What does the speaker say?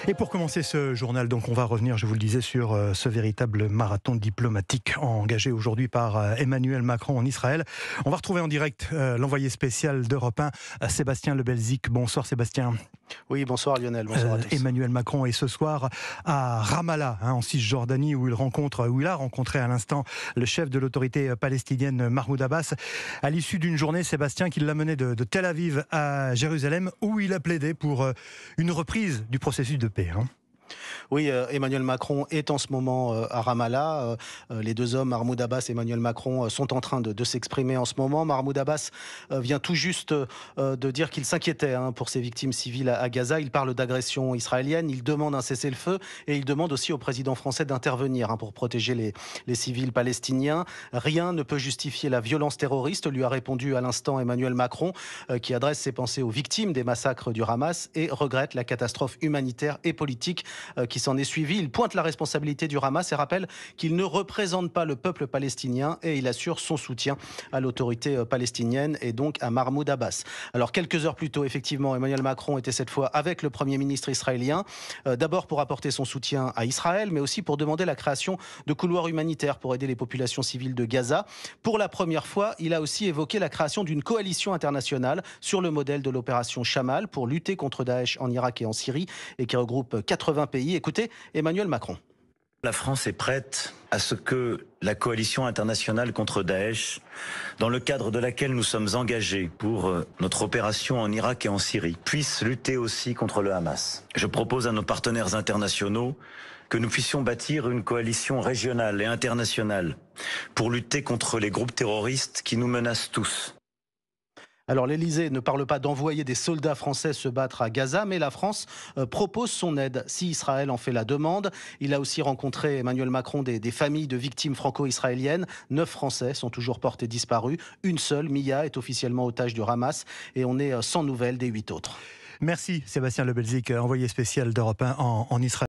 Et pour commencer ce journal, donc on va revenir, je vous le disais, sur ce véritable marathon diplomatique engagé aujourd'hui par Emmanuel Macron en Israël. On va retrouver en direct l'envoyé spécial d'Europe 1, Sébastien Lebelzik. Bonsoir Sébastien. Oui, bonsoir Lionel, bonsoir à tous. Emmanuel Macron est ce soir à Ramallah, en Cisjordanie, où il a rencontré à l'instant le chef de l'autorité palestinienne Mahmoud Abbas, à l'issue d'une journée, Sébastien, qui l'a mené de Tel Aviv à Jérusalem, où il a plaidé pour une reprise du processus de paix. Oui, Emmanuel Macron est en ce moment à Ramallah. Les deux hommes, Mahmoud Abbas et Emmanuel Macron, sont en train de s'exprimer en ce moment. Mahmoud Abbas vient tout juste de dire qu'il s'inquiétait pour ces victimes civiles à Gaza. Il parle d'agression israélienne, il demande un cessez-le-feu et il demande aussi au président français d'intervenir pour protéger les civils palestiniens. Rien ne peut justifier la violence terroriste, lui a répondu à l'instant Emmanuel Macron, qui adresse ses pensées aux victimes des massacres du Hamas et regrette la catastrophe humanitaire et politique qui s'en est suivi. Il pointe la responsabilité du Hamas et rappelle qu'il ne représente pas le peuple palestinien et il assure son soutien à l'autorité palestinienne et donc à Mahmoud Abbas. Alors quelques heures plus tôt, effectivement, Emmanuel Macron était cette fois avec le Premier ministre israélien, d'abord pour apporter son soutien à Israël, mais aussi pour demander la création de couloirs humanitaires pour aider les populations civiles de Gaza. Pour la première fois, il a aussi évoqué la création d'une coalition internationale sur le modèle de l'opération Chamal pour lutter contre Daesh en Irak et en Syrie et qui regroupe 80 pays. Écoutez Emmanuel Macron. La France est prête à ce que la coalition internationale contre Daesh, dans le cadre de laquelle nous sommes engagés pour notre opération en Irak et en Syrie, puisse lutter aussi contre le Hamas. Je propose à nos partenaires internationaux que nous puissions bâtir une coalition régionale et internationale pour lutter contre les groupes terroristes qui nous menacent tous. Alors l'Elysée ne parle pas d'envoyer des soldats français se battre à Gaza, mais la France propose son aide si Israël en fait la demande. Il a aussi rencontré Emmanuel Macron des familles de victimes franco-israéliennes. 9 Français sont toujours portés disparus. Une seule, Mia, est officiellement otage du Hamas et on est sans nouvelles des 8 autres. Merci Sébastien Lebelzik, envoyé spécial d'Europe 1 en Israël.